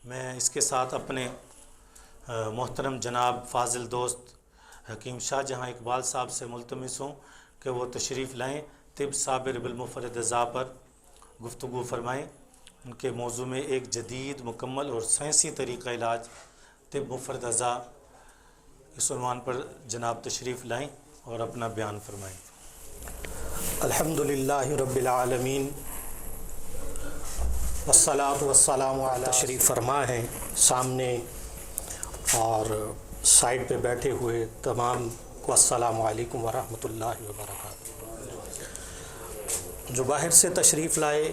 میں اس کے ساتھ اپنے محترم جناب فاضل دوست حکیم شاہ جہاں اقبال صاحب سے ملتمس ہوں کہ وہ تشریف لائیں، طب صابر بالمفرد ذا پر گفتگو فرمائیں۔ ان کے موضوع میں ایک جدید، مکمل اور سائنسی طریقہ علاج طب مفرد ذا، اس عنوان پر جناب تشریف لائیں اور اپنا بیان فرمائیں۔ الحمدللہ رب العالمین والصلاة والسلام علی تشریف فرما ہیں سامنے اور سائڈ پہ بیٹھے ہوئے تمام کو السلام علیکم ورحمۃ اللہ وبرکاتہ۔ جو باہر سے تشریف لائے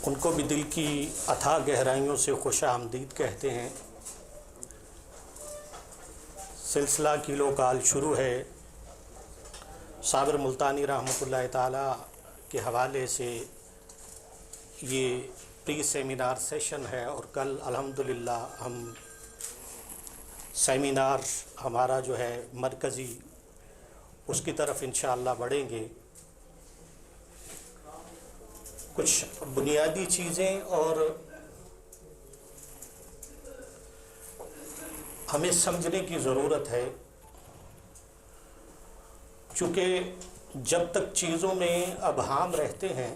ان کو بھی دل کی اتھاہ گہرائیوں سے خوش آمدید کہتے ہیں۔ سلسلہ کیلو کال شروع ہے۔ صابر ملتانی رحمۃ اللہ تعالیٰ کے حوالے سے یہ پری سیمینار سیشن ہے اور کل الحمدللہ ہم سیمینار ہمارا جو ہے مرکزی اس کی طرف انشاءاللہ بڑھیں گے۔ کچھ بنیادی چیزیں اور ہمیں سمجھنے کی ضرورت ہے، چونکہ جب تک چیزوں میں ابہام رہتے ہیں،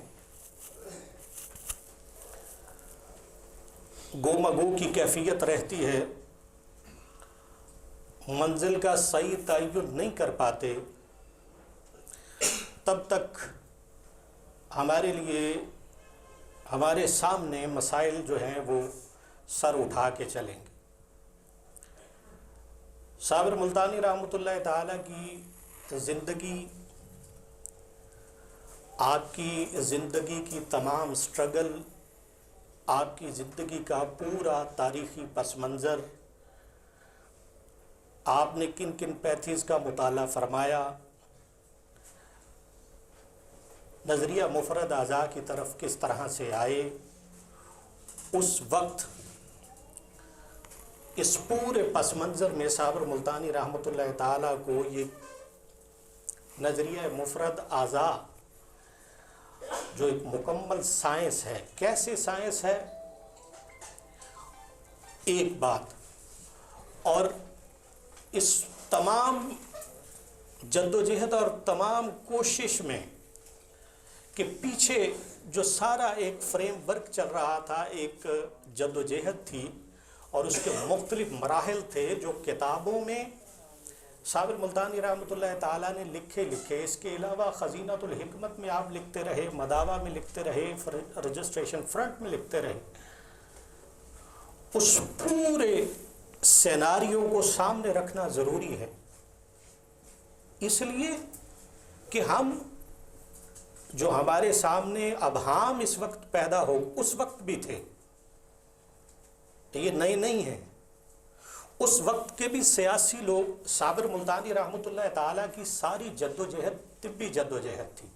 گو مگو کی کیفیت رہتی ہے، منزل کا صحیح تعین نہیں کر پاتے، تب تک ہمارے لیے ہمارے سامنے مسائل جو ہیں وہ سر اٹھا کے چلیں گے۔ صابر ملتانی رحمۃ اللہ تعالیٰ کی زندگی، آپ کی زندگی کی تمام سٹرگل، آپ کی زندگی کا پورا تاریخی پس منظر، آپ نے کن کن پیتھیز کا مطالعہ فرمایا، نظریہ مفرد اعضاء کی طرف کس طرح سے آئے، اس وقت اس پورے پس منظر میں صابر ملتانی رحمۃ اللہ تعالیٰ کو یہ نظریہ مفرد اعضاء جو ایک مکمل سائنس ہے، کیسے سائنس ہے، ایک بات، اور اس تمام جدوجہد اور تمام کوشش میں کہ پیچھے جو سارا ایک فریم ورک چل رہا تھا، ایک جدوجہد تھی اور اس کے مختلف مراحل تھے جو کتابوں میں صابر ملتانی رحمۃ اللہ تعالیٰ نے لکھے، اس کے علاوہ خزینۃ الحکمت میں آپ لکھتے رہے، مداوع میں لکھتے رہے، رجسٹریشن فرنٹ میں لکھتے رہے، اس پورے سیناریو کو سامنے رکھنا ضروری ہے، اس لیے کہ ہم جو ہمارے سامنے ابہام اس وقت پیدا ہو، اس وقت بھی تھے، یہ نئے نہیں ہیں، اس وقت کے بھی سیاسی لوگ، صابر ملتانی رحمۃ اللہ تعالیٰ کی ساری جدوجہد طبی جدوجہد تھی،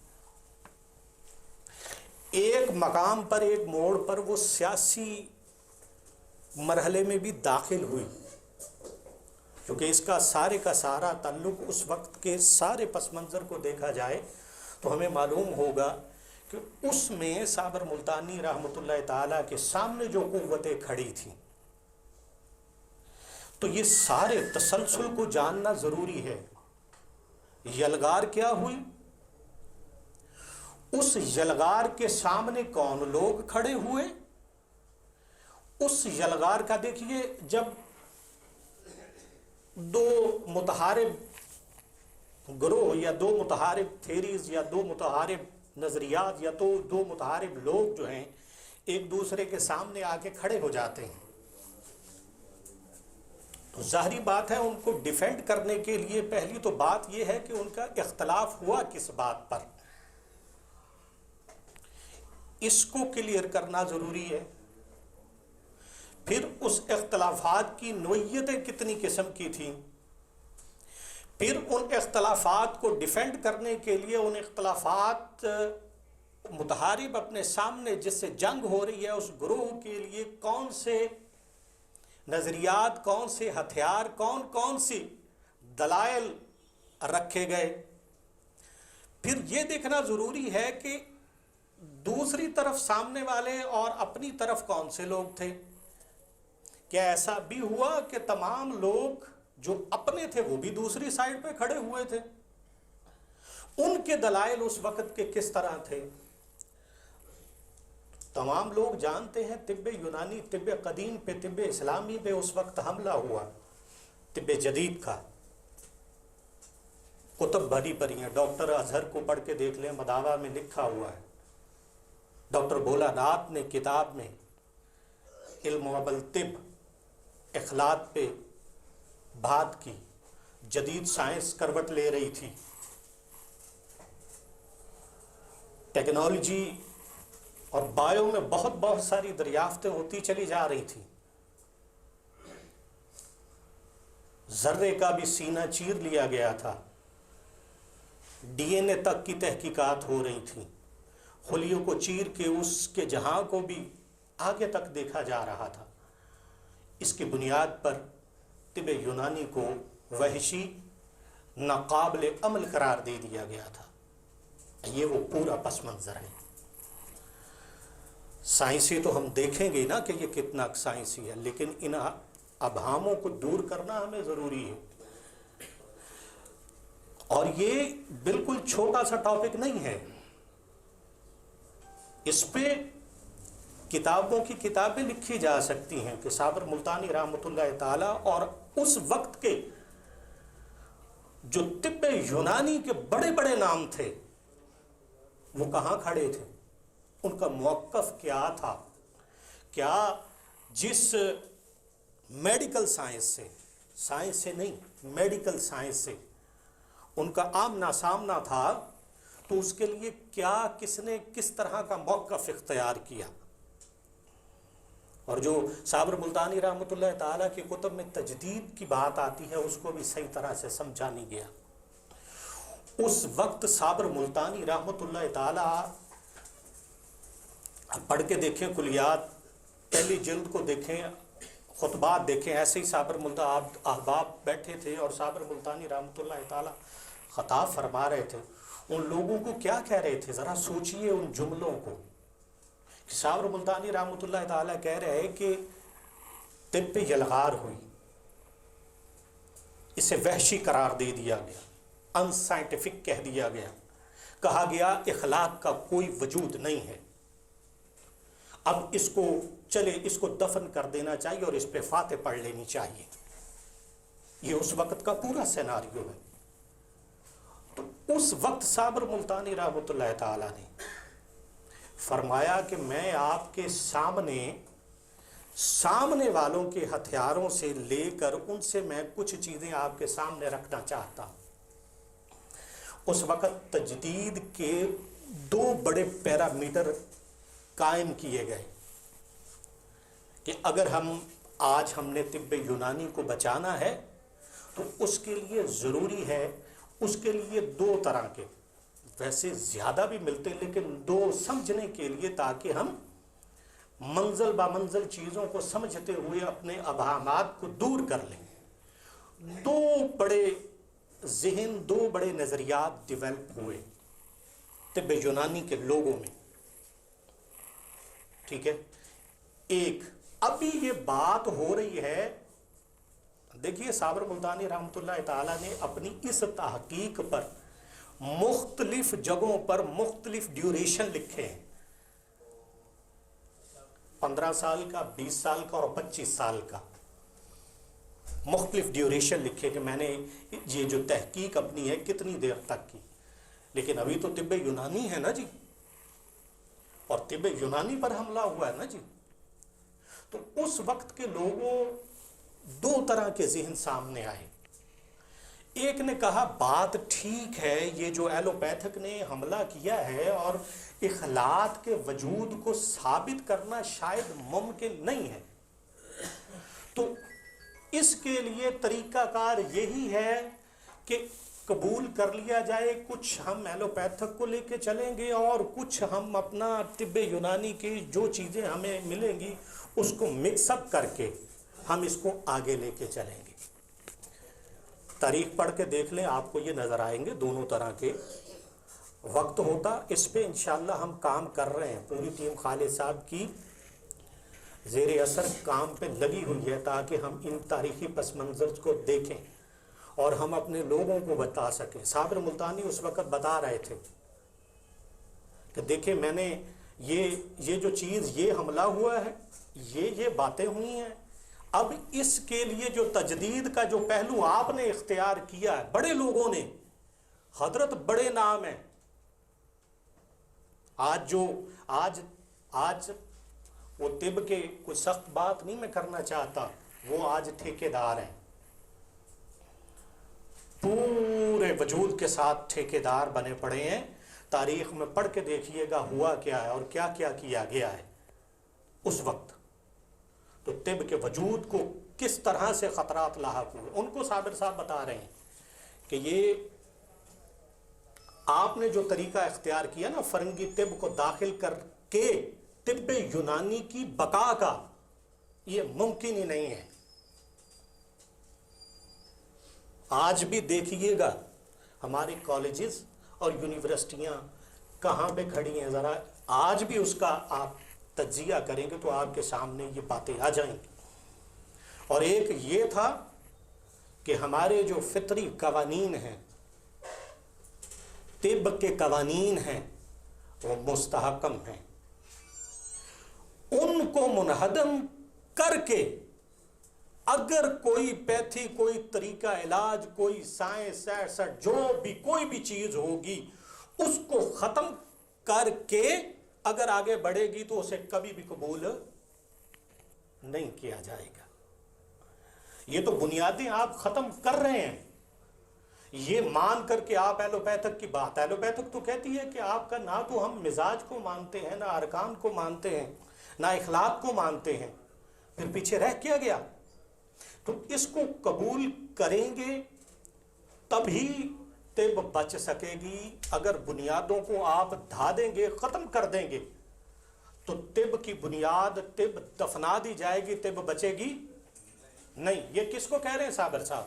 ایک مقام پر، ایک موڑ پر وہ سیاسی مرحلے میں بھی داخل ہوئی، کیونکہ اس کا سارے کا سارا تعلق اس وقت کے سارے پس منظر کو دیکھا جائے تو ہمیں معلوم ہوگا کہ اس میں صابر ملتانی رحمۃ اللہ تعالیٰ کے سامنے جو قوتیں کھڑی تھیں، تو یہ سارے تسلسل کو جاننا ضروری ہے۔ یلغار کیا ہوئی، اس یلغار کے سامنے کون لوگ کھڑے ہوئے، اس یلغار کا دیکھیے، جب دو متحارب گروہ یا دو متحارب تھیریز یا دو متحارب نظریات یا دو متحارب لوگ جو ہیں ایک دوسرے کے سامنے آ کے کھڑے ہو جاتے ہیں، تو ظاہری بات ہے ان کو ڈیفینڈ کرنے کے لیے پہلی تو بات یہ ہے کہ ان کا اختلاف ہوا کس بات پر، اس کو کلیئر کرنا ضروری ہے۔ پھر اس اختلافات کی نوعیتیں کتنی قسم کی تھیں، پھر ان اختلافات کو ڈیفینڈ کرنے کے لیے ان اختلافات متحارب اپنے سامنے جس سے جنگ ہو رہی ہے اس گروہ کے لیے کون سے نظریات، کون سے ہتھیار، کون سی دلائل رکھے گئے۔ پھر یہ دیکھنا ضروری ہے کہ دوسری طرف سامنے والے اور اپنی طرف کون سے لوگ تھے؟ کیا ایسا بھی ہوا کہ تمام لوگ جو اپنے تھے وہ بھی دوسری سائڈ پہ کھڑے ہوئے تھے؟ ان کے دلائل اس وقت کے کس طرح تھے؟ تمام لوگ جانتے ہیں طب یونانی، طب قدیم پہ، طب اسلامی پہ اس وقت حملہ ہوا، طب جدید کا کتب بھری پڑی ہیں، ڈاکٹر اظہر کو پڑھ کے دیکھ لیں، مداوع میں لکھا ہوا ہے، ڈاکٹر بھولا ناتھ نے کتاب میں علم و عمل طب اخلاق پہ بات کی، جدید سائنس کروٹ لے رہی تھی، ٹیکنالوجی اور بایو میں بہت ساری دریافتیں ہوتی چلی جا رہی تھی، ذرے کا بھی سینہ چیر لیا گیا تھا، ڈی این اے تک کی تحقیقات ہو رہی تھیں، خلیوں کو چیر کے اس کے جہاں کو بھی آگے تک دیکھا جا رہا تھا۔ اس کی بنیاد پر طب یونانی کو وحشی، ناقابل عمل قرار دے دیا گیا تھا۔ یہ وہ پورا پس منظر ہے۔ سائنسی تو ہم دیکھیں گے نا کہ یہ کتنا سائنسی ہے، لیکن ان ابہاموں کو دور کرنا ہمیں ضروری ہے۔ اور یہ بالکل چھوٹا سا ٹاپک نہیں ہے، اس پہ کتابوں کی کتابیں لکھی جا سکتی ہیں کہ صابر ملتانی رحمۃ اللہ تعالی اور اس وقت کے جو طب یونانی کے بڑے بڑے نام تھے وہ کہاں کھڑے تھے، ان کا موقف کیا تھا، کیا جس میڈیکل سائنس سے نہیں، میڈیکل سائنس سے ان کا آمنا سامنا تھا، تو اس کے لیے کیا کس نے کس طرح کا موقف اختیار کیا۔ اور جو صابر ملتانی رحمۃ اللہ تعالیٰ کی کتب میں تجدید کی بات آتی ہے اس کو بھی صحیح طرح سے سمجھا نہیں گیا۔ اس وقت صابر ملتانی رحمۃ اللہ تعالیٰ، پڑھ کے دیکھیں کلیات، پہلی جلد کو دیکھیں، خطبات دیکھیں، ایسے ہی صابر ملتانی احباب بیٹھے تھے اور صابر ملتانی رحمۃ اللہ تعالیٰ خطاب فرما رہے تھے۔ ان لوگوں کو کیا کہہ رہے تھے، ذرا سوچئے ان جملوں کو۔ صابر ملتانی رحمۃ اللہ تعالیٰ کہہ رہے ہیں کہ طب پہ یلغار ہوئی، اسے وحشی قرار دے دیا گیا، ان سائنٹیفک کہہ دیا گیا، کہا گیا اخلاق کا کوئی وجود نہیں ہے، اب اس کو دفن کر دینا چاہیے اور اس پہ فاتح پڑھ لینی چاہیے۔ یہ اس وقت کا پورا سیناریو ہے۔ تو اس وقت صابر ملتانی رحمۃ اللہ تعالیٰ نے فرمایا کہ میں آپ کے سامنے والوں کے ہتھیاروں سے لے کر ان سے میں کچھ چیزیں آپ کے سامنے رکھنا چاہتا ہوں۔ اس وقت تجدید کے 2 بڑے پیرامیٹر قائم کیے گئے کہ اگر آج ہم نے طب یونانی کو بچانا ہے تو اس کے لیے ضروری ہے، اس کے لیے 2 طرح کے، ویسے زیادہ بھی ملتے لیکن 2 سمجھنے کے لیے، تاکہ ہم منزل با منزل چیزوں کو سمجھتے ہوئے اپنے ابہامات کو دور کر لیں۔ 2 بڑے ذہن، 2 بڑے نظریات ڈیولپ ہوئے طب یونانی کے لوگوں میں، ٹھیک ہے۔ ایک، ابھی یہ بات ہو رہی ہے، دیکھیے صابر ملتانی رحمۃ اللہ تعالیٰ نے اپنی اس تحقیق پر مختلف جگہوں پر مختلف ڈیوریشن لکھے ہیں، 15 سال کا، 20 سال کا اور 25 سال کا، مختلف ڈیوریشن لکھے کہ میں نے یہ جو تحقیق اپنی ہے کتنی دیر تک کی۔ لیکن ابھی تو طب یونانی ہے نا جی، اور طب یونانی پر حملہ ہوا ہے نا جی۔ تو اس وقت کے لوگوں 2 طرح کے ذہن سامنے آئے۔ ایک نے کہا بات ٹھیک ہے، یہ جو ایلوپیتھک نے حملہ کیا ہے اور اخلاق کے وجود کو ثابت کرنا شاید ممکن نہیں ہے، تو اس کے لیے طریقہ کار یہی ہے کہ قبول کر لیا جائے، کچھ ہم ایلوپیتھک کو لے کے چلیں گے اور کچھ ہم اپنا طب یونانی کی جو چیزیں ہمیں ملیں گی اس کو مکس اپ کر کے ہم اس کو آگے لے کے چلیں گے۔ تاریخ پڑھ کے دیکھ لیں، آپ کو یہ نظر آئیں گے دونوں طرح کے وقت ہوتا اس پہ انشاءاللہ ہم کام کر رہے ہیں. پوری ٹیم خالد صاحب کی زیر اثر کام پہ لگی ہوئی ہے تاکہ ہم ان تاریخی پس منظر کو دیکھیں اور ہم اپنے لوگوں کو بتا سکیں. صابر ملتانی اس وقت بتا رہے تھے کہ دیکھیں میں نے یہ جو چیز یہ حملہ ہوا ہے، یہ باتیں ہوئی ہیں. اب اس کے لیے جو تجدید کا جو پہلو آپ نے اختیار کیا ہے، بڑے لوگوں نے، حضرت بڑے نام ہیں. آج وہ طب کے کوئی سخت بات نہیں میں کرنا چاہتا، وہ آج ٹھیکیدار ہیں، پورے وجود کے ساتھ ٹھیکیدار بنے پڑے ہیں. تاریخ میں پڑھ کے دیکھیے گا ہوا کیا ہے اور کیا کیا کیا گیا ہے اس وقت. تو طب کے وجود کو کس طرح سے خطرات لاحق ہوئے، ان کو صابر صاحب بتا رہے ہیں کہ یہ آپ نے جو طریقہ اختیار کیا نا فرنگی طب کو داخل کر کے طب یونانی کی بقا کا، یہ ممکن ہی نہیں ہے. آج بھی دیکھیے گا ہماری کالجز اور یونیورسٹیاں کہاں پہ کھڑی ہیں، ذرا آج بھی اس کا آپ تجزیہ کریں گے تو آپ کے سامنے یہ باتیں آ جائیں گی. اور ایک یہ تھا کہ ہمارے جو فطری قوانین ہیں، طب کے قوانین ہیں، وہ مستحکم ہیں. ان کو منہدم کر کے اگر کوئی پیتھی، کوئی طریقہ علاج، کوئی سائنس ایسا جو بھی کوئی بھی چیز ہوگی اس کو ختم کر کے اگر آگے بڑھے گی تو اسے کبھی بھی قبول نہیں کیا جائے گا. یہ تو بنیادیں آپ ختم کر رہے ہیں. یہ مان کر کے آپ ایلوپیتھک کی بات، ایلوپیتھک تو کہتی ہے کہ آپ کا نہ تو ہم مزاج کو مانتے ہیں، نہ ارکان کو مانتے ہیں، نہ اخلاق کو مانتے ہیں، پھر پیچھے رہ کیا گیا. تو اس کو قبول کریں گے تبھی طب بچ سکے گی. اگر بنیادوں کو آپ ڈھا دیں گے، ختم کر دیں گے تو طب کی بنیاد، طب دفنا دی جائے گی، طب بچے گی نہیں. یہ کس کو کہہ رہے ہیں صابر صاحب؟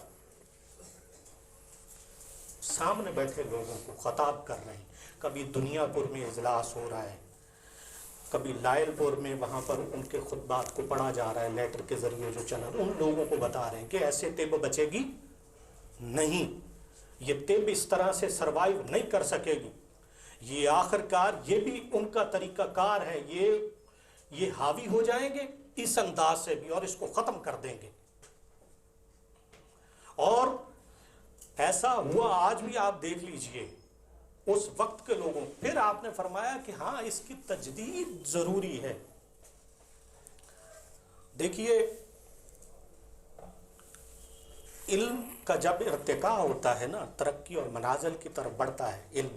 سامنے بیٹھے لوگوں کو خطاب کر رہے ہیں. کبھی دنیا پور میں اجلاس ہو رہا ہے، کبھی لائل پور میں وہاں پر ان کے خطبات کو پڑھا جا رہا ہے لیٹر کے ذریعے جو چلا، ان لوگوں کو بتا رہے ہیں کہ ایسے طب بچے گی نہیں. یہ طب اس طرح سے سروائیو نہیں کر سکے گی. یہ آخر کار یہ بھی ان کا طریقہ کار ہے، یہ حاوی ہو جائیں گے اس انداز سے بھی اور اس کو ختم کر دیں گے. اور ایسا ہوا آج بھی آپ دیکھ لیجئے اس وقت کے لوگوں. پھر آپ نے فرمایا کہ ہاں اس کی تجدید ضروری ہے. دیکھیے علم کا جب ارتقاء ہوتا ہے نا، ترقی اور منازل کی طرف بڑھتا ہے علم،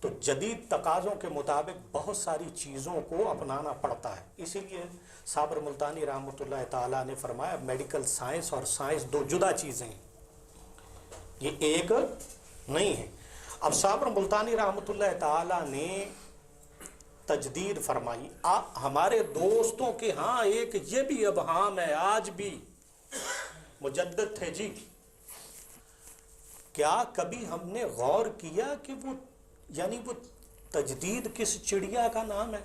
تو جدید تقاضوں کے مطابق بہت ساری چیزوں کو اپنانا پڑتا ہے. اسی لیے صابر ملتانی رحمۃ اللہ تعالیٰ نے فرمایا میڈیکل سائنس اور سائنس دو جدا چیزیں ہیں، یہ ایک نہیں ہے. اب صابر ملتانی رحمۃ اللہ تعالیٰ نے تجدید فرمائی. ہمارے دوستوں کے ہاں ایک یہ بھی ابہام ہے، آج بھی مجدد تھے جی، کیا کبھی ہم نے غور کیا کہ وہ تجدید کس چڑیا کا نام ہے؟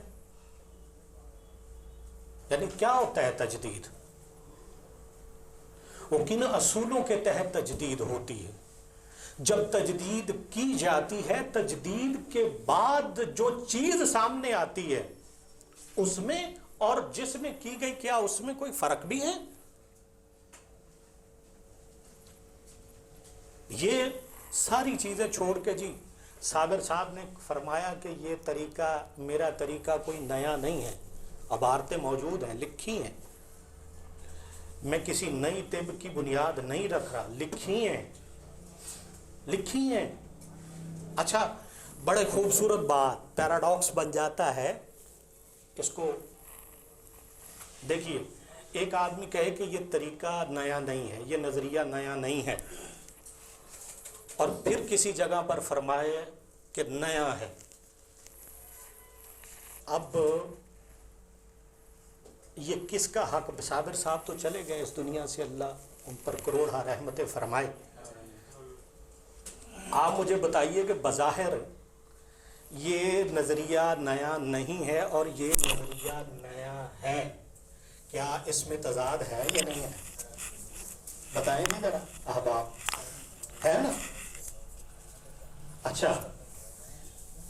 یعنی کیا ہوتا ہے تجدید؟ وہ کن اصولوں کے تحت تجدید ہوتی ہے؟ جب تجدید کی جاتی ہے، تجدید کے بعد جو چیز سامنے آتی ہے اس میں اور جس میں کی گئی، کیا اس میں کوئی فرق بھی ہے؟ یہ ساری چیزیں چھوڑ کے جی صابر صاحب نے فرمایا کہ یہ طریقہ، میرا طریقہ کوئی نیا نہیں ہے، عبارتیں موجود ہیں، لکھی ہیں، میں کسی نئی طب کی بنیاد نہیں رکھ رہا، لکھی ہیں. اچھا، بڑے خوبصورت بات، پیراڈاکس بن جاتا ہے. اس کو دیکھیے، ایک آدمی کہے کہ یہ طریقہ نیا نہیں ہے، یہ نظریہ نیا نہیں ہے، اور پھر کسی جگہ پر فرمائے کہ نیا ہے. اب یہ کس کا حق؟ صابر صاحب تو چلے گئے اس دنیا سے، اللہ ان پر کروڑا رحمتیں فرمائے. آپ مجھے بتائیے کہ بظاہر یہ نظریہ نیا نہیں ہے اور یہ نظریہ نیا ہے، کیا اس میں تضاد ہے یا نہیں ہے؟ بتائیں گے ذرا احباب، ہے نا؟ اچھا،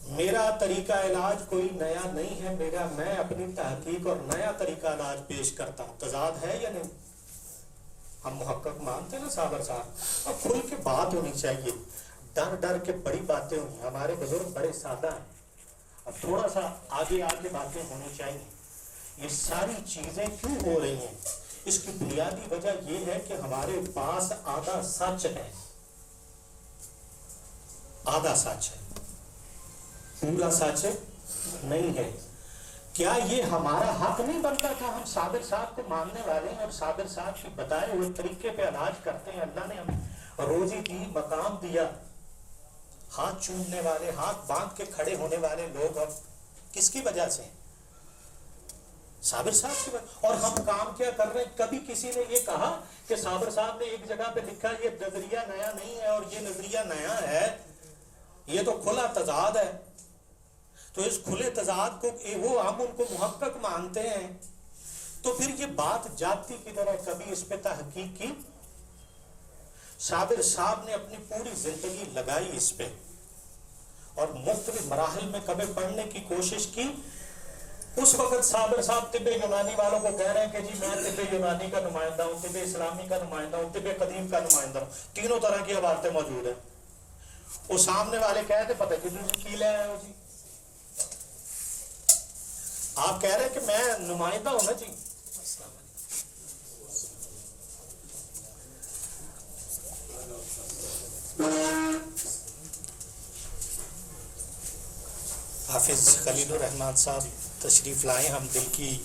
میرا طریقہ علاج کوئی نیا نہیں ہے، میں اپنی تحقیق اور نیا طریقہ علاج پیش کرتا ہوں، تضاد ہے یا نہیں؟ ہم محقق مانتے ہیں نا صابر صاحب، اور کھل کے بات ہونی چاہیے، ڈر ڈر کے بڑی باتیں ہوئی، ہمارے بزرگ بڑے سادہ ہیں، اب تھوڑا سا آگے آگے باتیں ہونی چاہیے۔ یہ ساری چیزیں کیوں ہو رہی ہیں؟ اس کی بنیادی وجہ یہ ہے کہ ہمارے پاس آدھا سچ ہے، آدھا سچ ہے، پورا سچ نہیں ہے۔ کیا یہ ہمارا حق نہیں بنتا تھا؟ ہم صابر صاحب کو ماننے والے ہیں اور صابر صاحب کی بتائے ہوئے طریقے پہ علاج کرتے ہیں، اللہ نے ہمیں روزی دی، مقام دیا، ہاتھ چومنے والے، ہاتھ باندھ کے کھڑے ہونے والے لوگ اب کس کی وجہ سے؟ صابر صاحب کی وجہ۔ اور ہم کام کیا کر رہے ہیں؟ کبھی کسی نے یہ کہا کہ صابر صاحب نے ایک جگہ پہ لکھا یہ نظریہ نیا نہیں ہے اور یہ نظریہ نیا ہے؟ یہ تو کھلا تضاد ہے۔ تو اس کھلے تضاد کو وہ ہم ان کو محقق مانتے ہیں، تو پھر یہ بات جاتی کی طرح کبھی اس پہ تحقیق کی؟ صابر صاحب نے اپنی پوری زندگی لگائی اس پہ اور مختلف مراحل میں کبھی پڑھنے کی کوشش کی۔ اس وقت صابر صاحب طب یونانی والوں کو کہہ رہے ہیں کہ جی میں طب یونانی کا نمائندہ ہوں، طب اسلامی کا نمائندہ ہوں، طب قدیم کا نمائندہ ہوں، تینوں طرح کی عبارتیں موجود ہیں۔ وہ سامنے والے کہتے پتہ کی لے آئے ہو جی، آپ کہہ رہے ہیں کہ میں نمائندہ ہوں نا جی۔ حافظ خلیل الرحمن صاحب تشریف لائے، ہم دل کی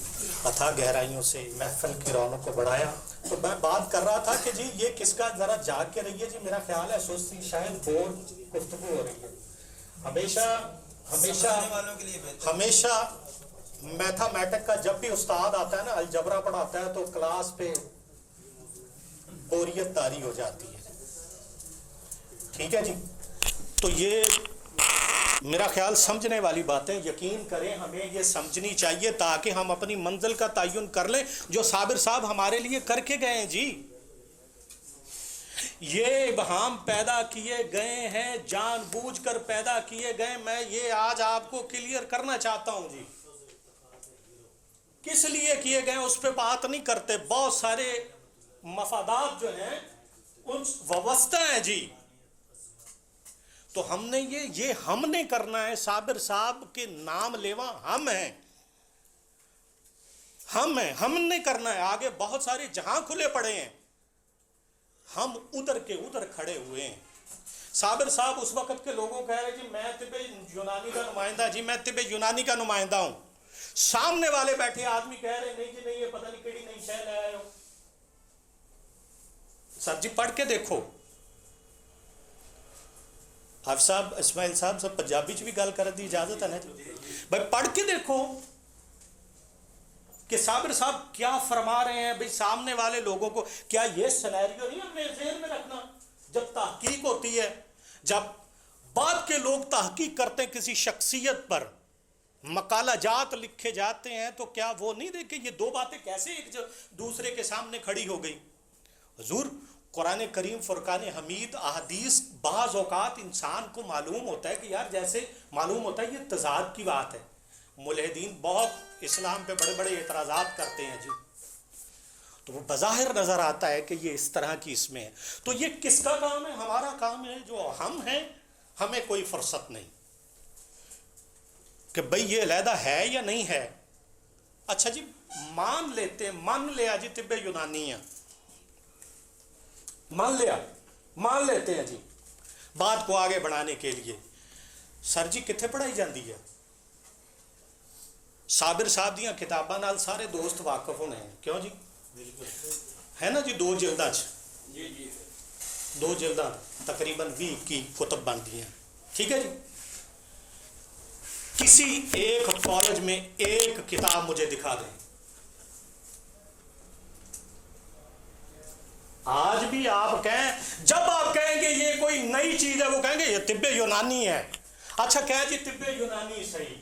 اتھا گہرائیوں سے محفل کی رونق کو بڑھایا۔ تو میں بات کر رہا تھا کہ جی یہ کس کا، ذرا جاگ کے رہیے جی، میرا خیال ہے سستی شاید بور گفتگو ہو رہی ہے۔ ہمیشہ میتھامیٹک کا جب بھی استاد آتا ہے نا، الجبرا پڑھاتا ہے تو کلاس پہ بوریت طاری ہو جاتی ہے، ٹھیک ہے جی؟ تو یہ میرا خیال سمجھنے والی باتیں، یقین کریں ہمیں یہ سمجھنی چاہیے تاکہ ہم اپنی منزل کا تعین کر لیں جو صابر صاحب ہمارے لیے کر کے گئے ہیں جی۔ یہ ابہام پیدا کیے گئے ہیں، جان بوجھ کر پیدا کیے گئے، میں یہ آج آپ کو کلیئر کرنا چاہتا ہوں جی۔ کس لیے کیے گئے اس پہ بات نہیں کرتے، بہت سارے مفادات جو ہیں ان وابستہ ہیں جی۔ تو ہم نے یہ ہم نے کرنا ہے، صابر صاحب کے نام لیوا ہم ہیں، ہم نے کرنا ہے۔ آگے بہت سارے جہاں کھلے پڑے ہیں، ہم ادھر کے ادھر کھڑے ہوئے ہیں۔ صابر صاحب اس وقت کے لوگوں کہہ رہے جی میں طب یونانی کا نمائندہ، جی میں طب یونانی کا نمائندہ ہوں، سامنے والے بیٹھے آدمی کہہ رہے نہیں جی نہیں، یہ پتہ نہیں کیڑی نئی شے لے آئے ہو۔ سر جی پڑھ کے دیکھو، حافظ صاحب اسماعیل صاحب سب پنجابی چ بھی گل کرنے کی اجازت ہے نا جی؟ بھائی پڑھ کے دیکھو کہ صابر صاحب کیا فرما رہے ہیں۔ بھائی سامنے والے لوگوں کو کیا یہ سینیریو نہیں اپنے ذہن میں رکھنا؟ جب تحقیق ہوتی ہے، جب بعد کے لوگ تحقیق کرتے ہیں کسی شخصیت پر، مقالہ جات لکھے جاتے ہیں، تو کیا وہ نہیں دیکھے یہ دو باتیں کیسے ایک دوسرے کے سامنے کھڑی ہو گئی؟ حضور قرآن کریم فرقان حمید احادیث بعض اوقات انسان کو معلوم ہوتا ہے کہ یار جیسے معلوم ہوتا ہے یہ تضاد کی بات ہے۔ ملحدین بہت اسلام پہ بڑے بڑے اعتراضات کرتے ہیں جی، تو وہ بظاہر نظر آتا ہے کہ یہ اس طرح کی اس میں ہے۔ تو یہ کس کا کام ہے؟ ہمارا کام ہے، جو ہم ہیں ہمیں کوئی فرصت نہیں کہ بھئی یہ علیحدہ ہے یا نہیں ہے۔ اچھا جی مان لیا جی طب یونانی ہے، مان لیتے ہیں جی بات کو آگے بڑھانے کے لیے۔ سر جی کتنے پڑھائی جاندی ہے؟ صابر صاحب دیاں کتاباں نال سارے دوست واقف ہونے ہیں، کیوں جی؟ ہے نا جی، 2 جلداں جی 2 جلداں تقریباً 20 کی کتب بنتی ہیں، ٹھیک ہے جی؟ کسی ایک کالج میں ایک کتاب مجھے دکھا دیں، آج بھی آپ کہیں، جب آپ کہیں گے یہ کوئی نئی صحیح چیز ہے وہ کہیں گے یہ طب یونانی ہے. اچھا کہیں جی طب یونانی صحیح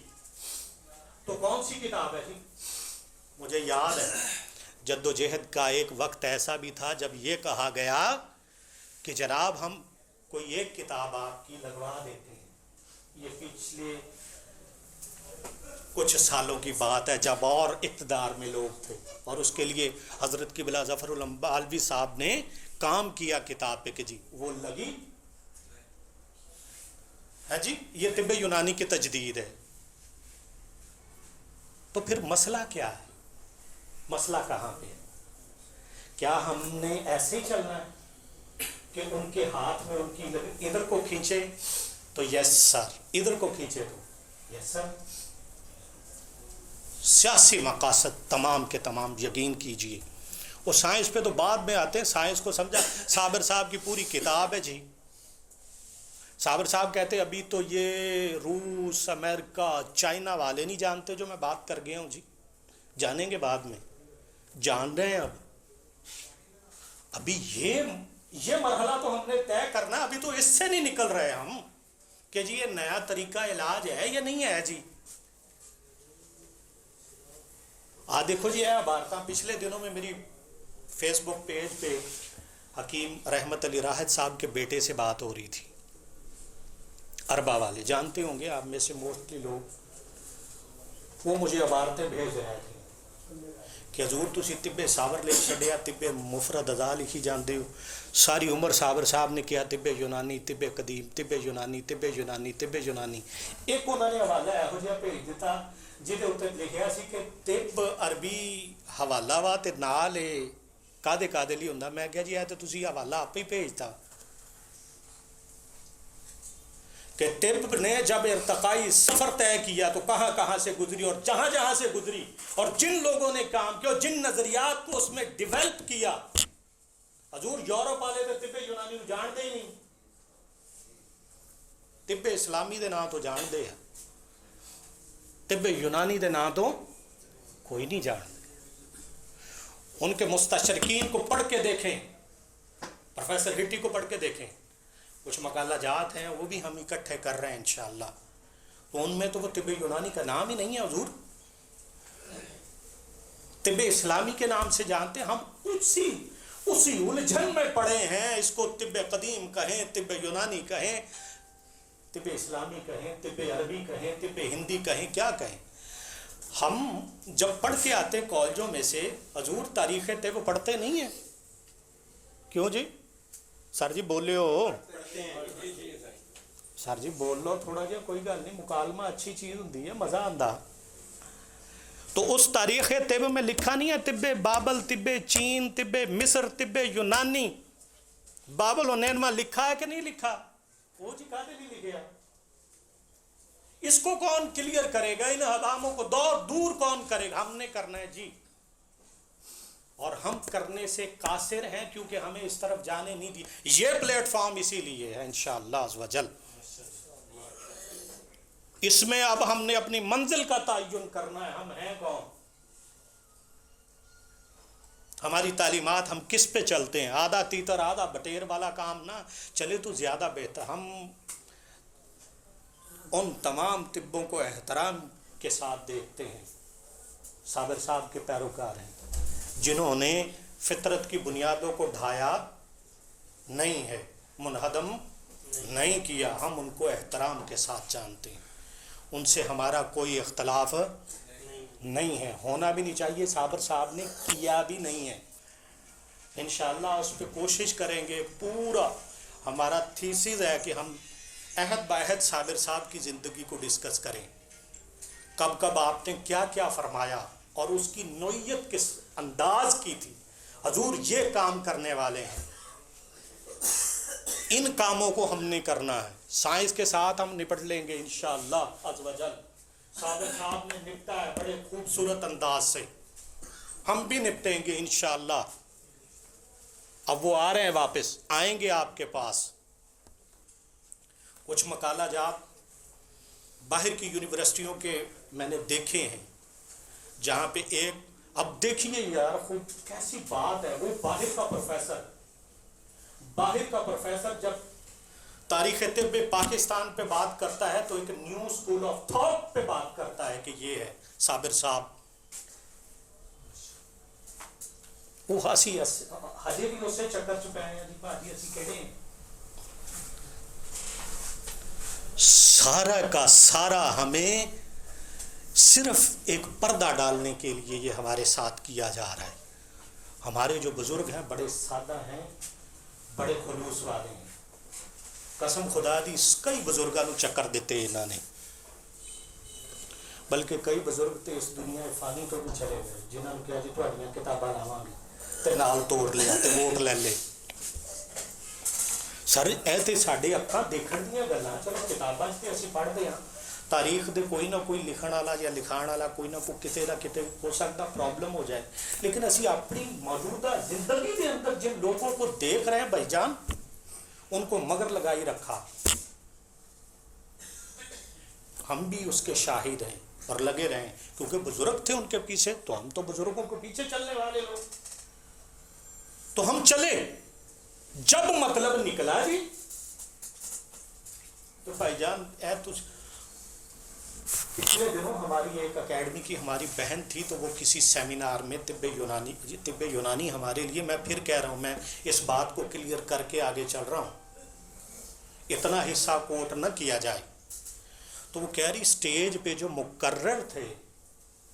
تو کون سی کتاب ہے جی؟ مجھے یاد ہے جد و جہد کا ایک وقت ایسا بھی تھا جب یہ کہا گیا کہ جناب ہم کوئی ایک کتاب آپ کی لگوا دیتے ہیں. یہ پچھلے کچھ سالوں کی بات ہے جب اور اقتدار میں لوگ تھے, اور اس کے لیے حضرت قبلہ ظفر الانبالوی صاحب نے کام کیا کتاب پہ کہ جی وہ لگی ہے جی یہ طب یونانی کی تجدید ہے. تو پھر مسئلہ کیا ہے؟ مسئلہ کہاں پہ ہے؟ کیا ہم نے ایسے ہی چلنا ہے کہ ان کے ہاتھ میں ان کی ادھر کو کھینچے تو یس سر, ادھر کو کھینچے تو یس سر. سیاسی مقاصد تمام کے تمام یقین کیجئے. وہ سائنس پہ تو بعد میں آتے ہیں, سائنس کو سمجھا. صابر صاحب کی پوری کتاب ہے جی. صابر صاحب کہتے ہیں ابھی تو یہ روس, امریکہ, چائنا والے نہیں جانتے جو میں بات کر گیا ہوں جی, جانیں گے بعد میں, جان رہے ہیں. ابھی یہ مرحلہ تو ہم نے طے کرنا, ابھی تو اس سے نہیں نکل رہے ہم کہ جی یہ نیا طریقہ علاج ہے یا نہیں ہے جی. دیکھو جی یہ عبارتاں پچھلے دنوں میں میری فیس بک پیج پہ حکیم رحمت علی راحت صاحب کے بیٹے سے بات ہو رہی تھی. اربا والے جانتے ہوں گے آپ میں سے موسٹلی لوگ, وہ مجھے عبارتیں بھیج رہے تھے کہ حضور تسی طب صابر لکھ چھڈیا, طب مفرد ازا لکھی جاندے ہو. ساری عمر صابر صاحب نے کیا طب یونانی, طب قدیم, طب یونانی, طب یونانی, طب یونانی. ایک انہوں نے حوالہ یہو جہا بھیج دیتا جہدے اتنے لکھیا سی کہ طب عربی حوالہ وا تے نال کادے لی ہوندا. میں کہا جی اے تے تسی حوالہ آپ ہی بھیجتا کہ طب نے جب ارتقائی سفر طے کیا تو کہاں کہاں سے گزری اور جہاں جہاں سے گزری, اور جن لوگوں نے کام کیا اور جن نظریات کو اس میں ڈیولپ کیا. حضور یورپ والے تو طب یونانی کو جانتے ہی نہیں, طب اسلامی دے نام تو جانتے ہیں, طب یونانی دے نام تو کوئی نہیں جانتے. ان کے مستشرقین کو پڑھ کے دیکھیں, پروفیسر ہٹی کو پڑھ کے دیکھیں, کچھ مقالہ جات ہیں وہ بھی ہم اکٹھے کر رہے ہیں انشاءاللہ. تو ان میں تو وہ طب یونانی کا نام ہی نہیں ہے حضور, طب اسلامی کے نام سے جانتے ہیں. ہم اسی الجھن میں پڑے ہیں, اس کو طب قدیم کہیں, طب یونانی کہیں, طب اسلامی کہیں, طب عربی کہیں, طب ہندی کہیں, کیا کہیں. ہم جب پڑھ کے آتے ہیں کالجوں میں سے حضور تاریخ طب پڑھتے نہیں ہیں. کیوں جی سر جی بولے ہو, سر جی بول لو تھوڑا جہا, کوئی گل نہیں, مکالمہ اچھی چیز ہوتی ہے, مزہ آتا. تو اس تاریخ طب میں لکھا نہیں ہے طب بابل, طب چین, طب مصر, طب یونانی. بابل و نینوا لکھا ہے کہ نہیں لکھا؟ وہ جی کہتے نہیں لکھے. اس کو کون کلیئر کرے گا؟ ان حراموں کو دور کون کرے گا؟ ہم نے کرنا ہے جی, اور ہم کرنے سے قاصر ہیں کیونکہ ہمیں اس طرف جانے نہیں دی. یہ پلیٹ فارم اسی لیے ہے انشاءاللہ عز و جل. اس میں اب ہم نے اپنی منزل کا تعین کرنا ہے, ہم ہیں کون, ہماری تعلیمات, ہم کس پہ چلتے ہیں. آدھا تیتر آدھا بٹیر والا کام نہ چلے تو زیادہ بہتر. ہم ان تمام طبوں کو احترام کے ساتھ دیکھتے ہیں. صابر صاحب کے پیروکار ہیں جنہوں نے فطرت کی بنیادوں کو ڈھایا نہیں ہے, منہدم نہیں کیا. ہم ان کو احترام کے ساتھ جانتے ہیں, ان سے ہمارا کوئی اختلاف نہیں ہے, ہونا بھی نہیں چاہیے. صابر صاحب نے کیا بھی نہیں ہے. انشاءاللہ اس پہ کوشش کریں گے. پورا ہمارا تھیسز ہے کہ ہم عہد بعہد صابر صاحب کی زندگی کو ڈسکس کریں, کب کب آپ نے کیا کیا فرمایا اور اس کی نوعیت کس انداز کی تھی. حضور یہ کام کرنے والے ہیں, ان کاموں کو ہم نے کرنا ہے. سائنس کے ساتھ ہم نپٹ لیں گے انشاءاللہ عز و جل. صابر صاحب نے نپٹا ہے بڑے خوبصورت انداز سے, ہم بھی نپٹیں گے انشاءاللہ. اب وہ آ رہے ہیں, واپس آئیں گے آپ کے پاس. کچھ مقالہ جات باہر کی یونیورسٹیوں کے میں نے دیکھے ہیں جہاں پہ ایک, اب دیکھیے یار خوب کیسی بات ہے, وہ باہر کا پروفیسر جب تاریخ طب پاکستان پہ بات کرتا ہے تو ایک نیو اسکول آف تھاٹ پہ بات کرتا ہے کہ یہ ہے صابر صاحب. وہ ہسی ہجے بھی اسے چکر چکے ہیں جی بھاجی اسی کہڑے ہیں. سارا کا سارا ہمیں صرف ایک پردہ ڈالنے کے لیے یہ ہمارے ساتھ کیا جا رہا ہے. ہمارے جو بزرگ ہیں بڑے سادہ ہیں, بڑے خلوص والے ہیں. قسم خدا دی کئی بزرگاں نو چکر دیتے انہوں نے, بلکہ کئی بزرگ تے اس دنیا فانی تو بھی چلے گئے جنہوں نے کہا جی تہاڈیاں کتاباں لاواں گے تے نال توڑ لیا تے ووٹ لے لے. سر اے تے ساڈے اکھاں دیکھن دیاں گلاں, چلو کتاباں تے اسی پڑھدے ہاں, تاریخ دے کوئی نہ کوئی لکھن والا یا لکھان والا کوئی نہ کوئی کتے نہ کتے ہو سکتا پرابلم ہو جائے, لیکن اسی اپنی موجودہ زندگی کے اندر جن لوگوں کو دیکھ رہے ہیں بھائی جان, ان کو مگر لگائی رکھا. ہم بھی اس کے شاہد ہیں اور لگے رہیں, کیونکہ بزرگ تھے ان کے پیچھے, تو ہم تو بزرگوں کے پیچھے چلنے والے لوگ, تو ہم چلے. جب مطلب نکلا جی تو بھائی جان اے تجھ پچھلے دنوں ہماری ایک اکیڈمی کی ہماری بہن تھی, تو وہ کسی سیمینار میں طب یونانی ہمارے لیے, میں پھر کہہ رہا ہوں, میں اس بات کو کلیئر کر کے آگے چل رہا ہوں, اتنا حصہ کوٹ نہ کیا جائے. تو وہ کہہ رہی سٹیج پہ جو مقرر تھے,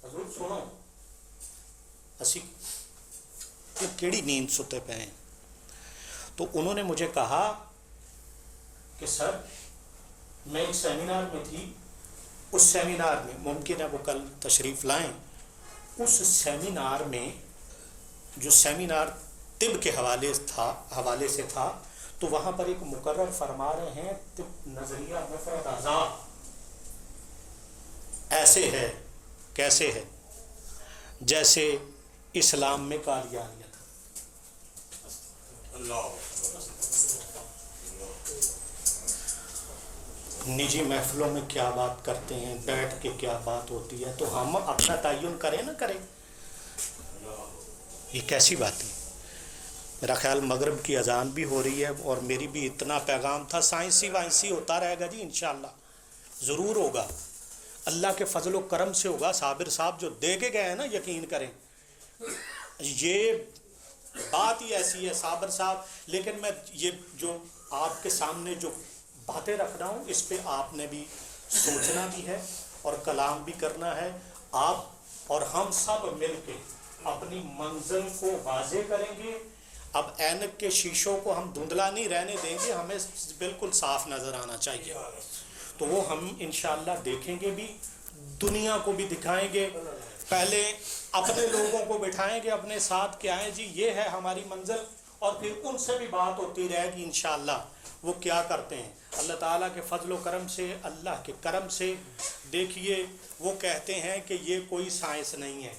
حضور سنو اسی کیڑی نیند ستے پہ ہیں, تو انہوں نے مجھے کہا کہ سر میں ایک سیمینار میں تھی, اس سیمینار میں ممکن ہے وہ کل تشریف لائیں, اس سیمینار میں جو سیمینار طب کے حوالے سے تھا, تو وہاں پر ایک مقرر فرما رہے ہیں طب نظریہ مفرد اعضاء ایسے ہے, کیسے ہے, جیسے اسلام میں قادیانیت. نجی محفلوں میں کیا بات کرتے ہیں, بیٹھ کے کیا بات ہوتی ہے, تو ہم اپنا تعین کریں نہ کریں, یہ کیسی بات ہے. میرا خیال مغرب کی اذان بھی ہو رہی ہے, اور میری بھی اتنا پیغام تھا, سائنسی وائنسی ہوتا رہے گا جی انشاءاللہ, ضرور ہوگا, اللہ کے فضل و کرم سے ہوگا. صابر صاحب جو دے کے گئے ہیں نا, یقین کریں یہ بات ہی ایسی ہے صابر صاحب. لیکن میں یہ جو آپ کے سامنے جو باتیں رکھ رہا ہوں, اس پہ آپ نے بھی سوچنا بھی ہے اور کلام بھی کرنا ہے. آپ اور ہم سب مل کے اپنی منزل کو واضح کریں گے. اب اینک کے شیشوں کو ہم دھندلا نہیں رہنے دیں گے, ہمیں بالکل صاف نظر آنا چاہیے. تو وہ ہم انشاءاللہ دیکھیں گے بھی, دنیا کو بھی دکھائیں گے. پہلے اپنے لوگوں کو بٹھائیں گے اپنے ساتھ کہ آئیں جی یہ ہے ہماری منزل, اور پھر ان سے بھی بات ہوتی رہے گی انشاءاللہ وہ کیا کرتے ہیں. اللہ تعالیٰ کے فضل و کرم سے, اللہ کے کرم سے دیکھیے, وہ کہتے ہیں کہ یہ کوئی سائنس نہیں ہے,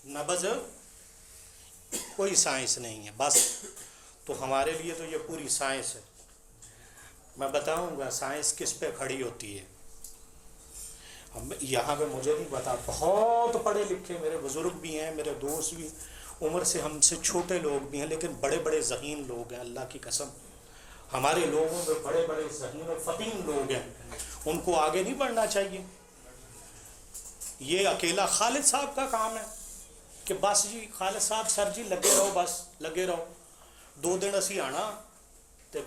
نبض کوئی سائنس نہیں ہے بس. تو ہمارے لیے تو یہ پوری سائنس ہے. میں بتاؤں گا سائنس کس پہ کھڑی ہوتی ہے. یہاں پہ مجھے نہیں پتا, بہت پڑھے لکھے میرے بزرگ بھی ہیں, میرے دوست بھی, عمر سے ہم سے چھوٹے لوگ بھی ہیں, لیکن بڑے بڑے ذہین لوگ ہیں. اللہ کی قسم ہمارے لوگوں میں بڑے بڑے ذہین و فطین لوگ ہیں, ان کو آگے نہیں بڑھنا چاہیے. یہ اکیلا خالد صاحب کا کام ہے کہ بس جی خالد صاحب سر جی لگے رہو, بس لگے رہو, 2 دن اسی آنا تو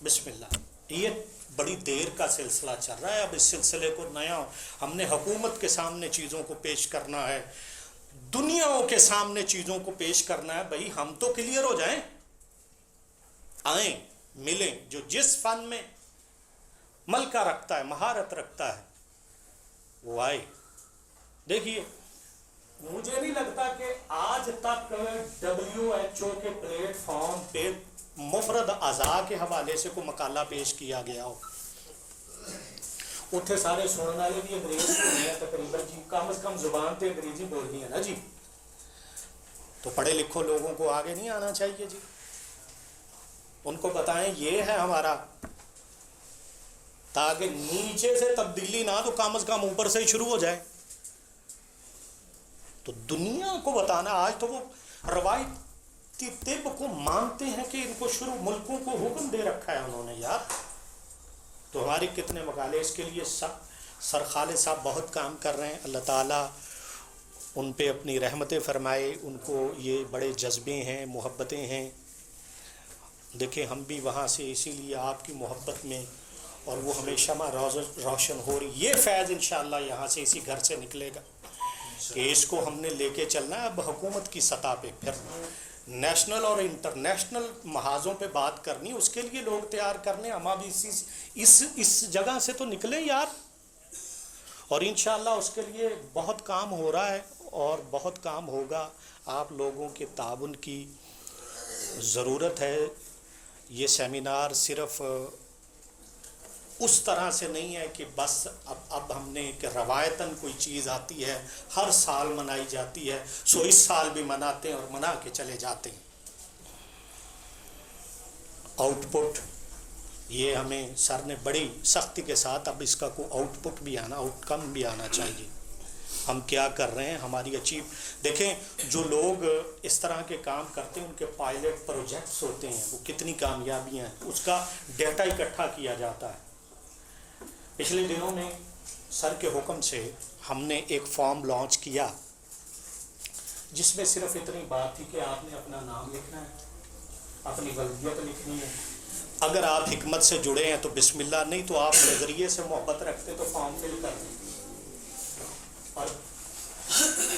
بسم اللہ. یہ بڑی دیر کا سلسلہ چل رہا ہے. اب اس سلسلے کو نیا ہم نے حکومت کے سامنے چیزوں کو پیش کرنا ہے, دنیاؤں کے سامنے چیزوں کو پیش کرنا ہے. بھائی ہم تو کلیئر ہو جائیں, آئیں ملیں, جو جس فن میں ملکہ رکھتا ہے, مہارت رکھتا ہے, وہ آئے. دیکھیے مجھے نہیں لگتا کہ آج تک WHO کے پلیٹ فارم پہ مفرد اعضاء کے حوالے سے کوئی مقالہ پیش کیا گیا ہو. اتنے سارے سننے والے بھی انگریز بولتے ہیں تقریباً جی, کم از کم زبان تے انگریزی بولنی ہے نا جی. تو پڑھے لکھوں لوگوں کو آگے نہیں آنا چاہیے جی, ان کو بتائیں یہ ہے ہمارا, تاکہ نیچے سے تبدیلی نہ تو کم از کم اوپر سے ہی شروع ہو جائے. تو دنیا کو بتانا, آج تو وہ روایتی طب کو مانتے ہیں کہ ان کو شروع ملکوں کو حکم دے رکھا ہے انہوں نے. یار تو ہمارے کتنے مقالے اس کے لیے سر خالد صاحب بہت کام کر رہے ہیں. اللہ تعالیٰ ان پہ اپنی رحمتیں فرمائے. ان کو یہ بڑے جذبے ہیں, محبتیں ہیں. دیکھیں ہم بھی وہاں سے اسی لیے آپ کی محبت میں, اور وہ ہمیشہ روشن ہو رہی. یہ فیض انشاءاللہ یہاں سے اسی گھر سے نکلے گا کہ اس کو ہم نے لے کے چلنا ہے. اب حکومت کی سطح پہ پھر نیشنل اور انٹرنیشنل محاذوں پہ بات کرنی, اس کے لیے لوگ تیار کرنے. ہم اب اس جگہ سے تو نکلیں یار, اور انشاءاللہ اس کے لیے بہت کام ہو رہا ہے اور بہت کام ہوگا. آپ لوگوں کے تعاون کی ضرورت ہے. یہ سیمینار صرف اس طرح سے نہیں ہے کہ بس اب ہم نے کہ روایتاً کوئی چیز آتی ہے ہر سال منائی جاتی ہے, سو اس سال بھی مناتے ہیں اور منا کے چلے جاتے ہیں. آؤٹ پٹ یہ ہمیں سر نے بڑی سختی کے ساتھ, اب اس کا کوئی آؤٹ پٹ بھی آنا, آؤٹ کم بھی آنا چاہیے. ہم کیا کر رہے ہیں, ہماری اچیو. دیکھیں جو لوگ اس طرح کے کام کرتے ہیں ان کے پائلٹ پروجیکٹس ہوتے ہیں, وہ کتنی کامیابیاں ہیں, اس کا ڈیٹا اکٹھا کیا جاتا ہے. پچھلے دنوں میں سر کے حکم سے ہم نے ایک فارم لانچ کیا جس میں صرف اتنی بات تھی کہ آپ نے اپنا نام لکھنا ہے, اپنی ولدیت لکھنی ہے. اگر آپ حکمت سے جڑے ہیں تو بسم اللہ, نہیں تو آپ نظریے سے محبت رکھتے تو فارم فل کر دیں. اور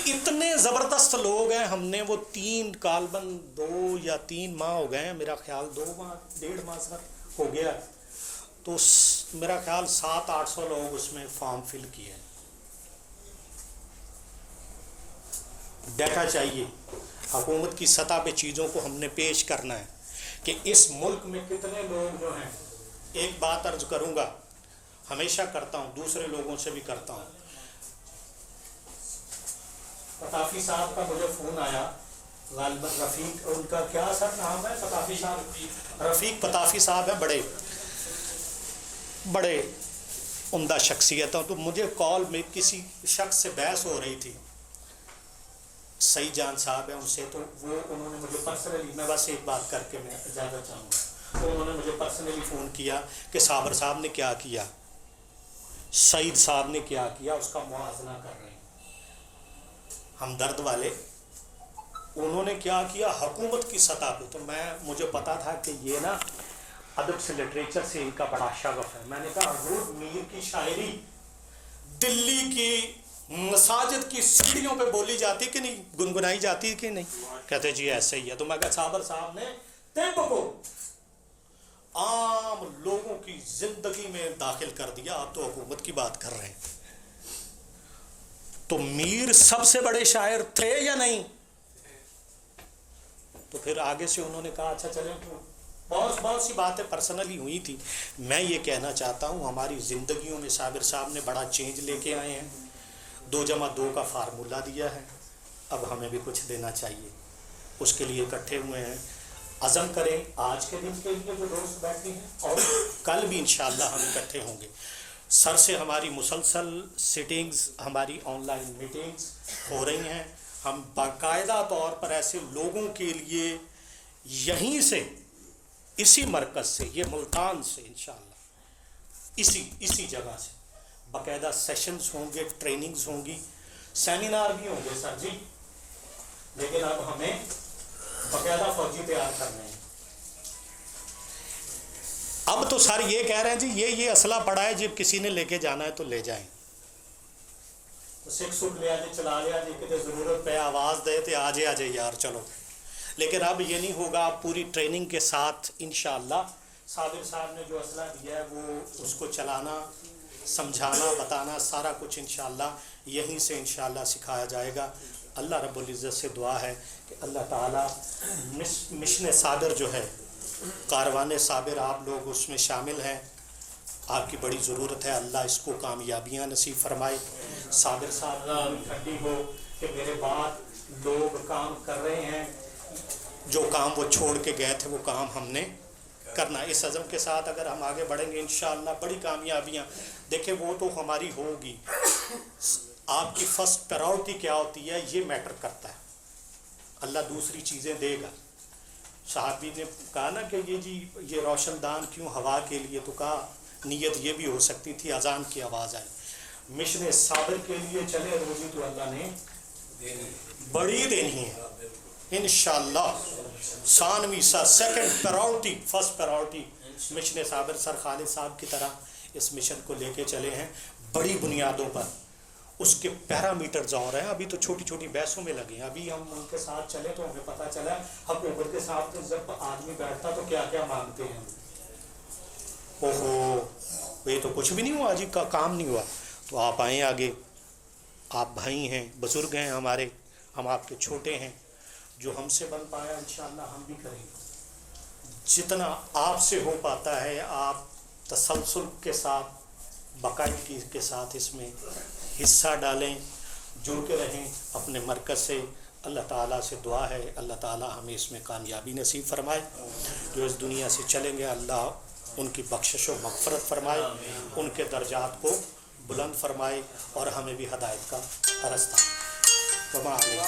اتنے زبردست لوگ ہیں, ہم نے وہ 3 کالبن 2 یا 3 ماہ ہو گئے ہیں, میرا خیال 2 ماہ 1.5 ماہ سے ہو گیا, تو میرا خیال 700-800 لوگ اس میں فارم فل کیے. ڈیٹا چاہیے, حکومت کی سطح پہ چیزوں کو ہم نے پیش کرنا ہے کہ اس ملک میں کتنے لوگ جو ہیں. ایک بات عرض کروں گا, ہمیشہ کرتا ہوں, دوسرے لوگوں سے بھی کرتا ہوں. پتافی صاحب کا مجھے فون آیا, غالباً رفیق ان کا کیا سر نام ہے, پتافی صاحب, رفیق پتافی صاحب ہیں, بڑے عمدہ شخصیت ہیں. تو مجھے کال میں کسی شخص سے بحث ہو رہی تھی, سعید جان صاحب ہیں ان سے, تو وہ انہوں نے مجھے پرسنلی, میں بس ایک بات کر کے میں اجازت چاہوں گا, تو انہوں نے مجھے پرسنلی فون کیا کہ صابر صاحب نے کیا کیا, سعید صاحب نے کیا کیا, اس کا موازنہ کر رہے ہیں ہمدرد والے. انہوں نے کیا کیا حکومت کی سطح پہ. تو مجھے پتا تھا کہ یہ نا ادب سے لٹریچر سے ان کا بڑا شغف ہے. میں نے کہا حضور میر کی شاعری دلی کی مساجد کی سیڑھیوں پہ بولی جاتی کہ نہیں, گنگنائی جاتی کہ نہیں؟ کہتے جی ایسے ہی ہے. تو میں کہا صابر صاحب نے طب کو عام لوگوں کی زندگی میں داخل کر دیا. آپ تو حکومت کی بات کر رہے ہیں. تو میر سب سے بڑے شاعر تھے یا نہیں؟ تو پھر آگے سے انہوں نے کہا اچھا چلیں, بہت سی باتیں پرسنلی ہوئی تھی. میں یہ کہنا چاہتا ہوں ہماری زندگیوں میں صابر صاحب نے بڑا چینج لے کے آئے ہیں. 2+2 کا فارمولہ دیا ہے, اب ہمیں بھی کچھ دینا چاہیے. اس کے لیے اکٹھے ہوئے ہیں. عزم کریں آج کے دن کے لیے جو دوست بیٹھے ہیں, اور کل بھی انشاءاللہ ہم اکٹھے ہوں گے. سر سے ہماری مسلسل سٹنگز, ہماری آن لائن میٹنگز ہو رہی ہیں. ہم باقاعدہ طور پر ایسے لوگوں کے لیے یہیں سے, اسی مرکز سے, یہ ملتان سے انشاءاللہ اسی جگہ سے باقاعدہ سیشنز ہوں گے, ٹریننگز ہوں گی, سیمینار بھی ہوں گے سر جی. لیکن اب ہمیں باقاعدہ فوجی تیار کرنے ہیں. اب تو سر یہ کہہ رہے ہیں جی یہ اسلحہ پڑا ہے, جب کسی نے لے کے جانا ہے تو لے جائیں. تو 6 سوٹ لے آجے, چلا لے آجے, کتے ضرورت پہ آواز دے تے آجے یار چلو. لیکن اب یہ نہیں ہوگا, آپ پوری ٹریننگ کے ساتھ انشاءاللہ صابر صاحب نے جو اسلحہ دیا ہے وہ اس کو چلانا, سمجھانا, بتانا, سارا کچھ انشاءاللہ یہیں سے انشاءاللہ سکھایا جائے گا. اللہ رب العزت سے دعا ہے کہ اللہ تعالیٰ مشن صابر جو ہے, کاروان صابر, آپ لوگ اس میں شامل ہیں, آپ کی بڑی ضرورت ہے. اللہ اس کو کامیابیاں نصیب فرمائے. صابر صاحب ٹھنڈی ہو کہ میرے بعد لوگ کام کر رہے ہیں, جو کام وہ چھوڑ کے گئے تھے وہ کام ہم نے کرنا. اس عزم کے ساتھ اگر ہم آگے بڑھیں گے انشاءاللہ بڑی کامیابیاں. دیکھیں وہ تو ہماری ہوگی, آپ کی فرسٹ پرائورٹی کیا ہوتی ہے یہ میٹر کرتا ہے. اللہ دوسری چیزیں دے گا. صحابی نے کہا نا کہ یہ روشن دان کیوں ہوا کے لیے, تو کہا نیت یہ بھی ہو سکتی تھی اذان کی آواز آئی. مشن صابر کے لیے چلے روزی تو اللہ نے بڑی دینی ہے انشاءاللہ. ثانوی سا second priority first priority mission Sabir sir Khalid صاحب کی طرح اس مشن کو لے کے چلے ہیں بڑی بنیادوں پر. اس کے پیرامیٹرز اور ہیں. ابھی تو چھوٹی چھوٹی بحثوں میں لگے ہیں. ابھی ہم ان کے ساتھ چلے تو ہمیں پتہ چلا حکومت کے ساتھ جب آدمی بیٹھتا تو کیا کیا مانگتے ہیں. اوہو یہ تو کچھ بھی نہیں ہوا جی کا کام نہیں ہوا. تو آپ آئیں آگے. آپ بھائی ہیں بزرگ ہیں ہمارے ہم آپ کے چھوٹے ہیں. جو ہم سے بن پایا انشاءاللہ ہم بھی کریں گے. جتنا آپ سے ہو پاتا ہے آپ تسلسل کے ساتھ باقاعدگی کے ساتھ اس میں حصہ ڈالیں جڑ کے رہیں اپنے مرکز سے. اللہ تعالیٰ سے دعا ہے اللہ تعالیٰ ہمیں اس میں کامیابی نصیب فرمائے. جو اس دنیا سے چلیں گے اللہ ان کی بخشش و مغفرت فرمائے ان کے درجات کو بلند فرمائے اور ہمیں بھی ہدایت کا رستہ. وما علیہ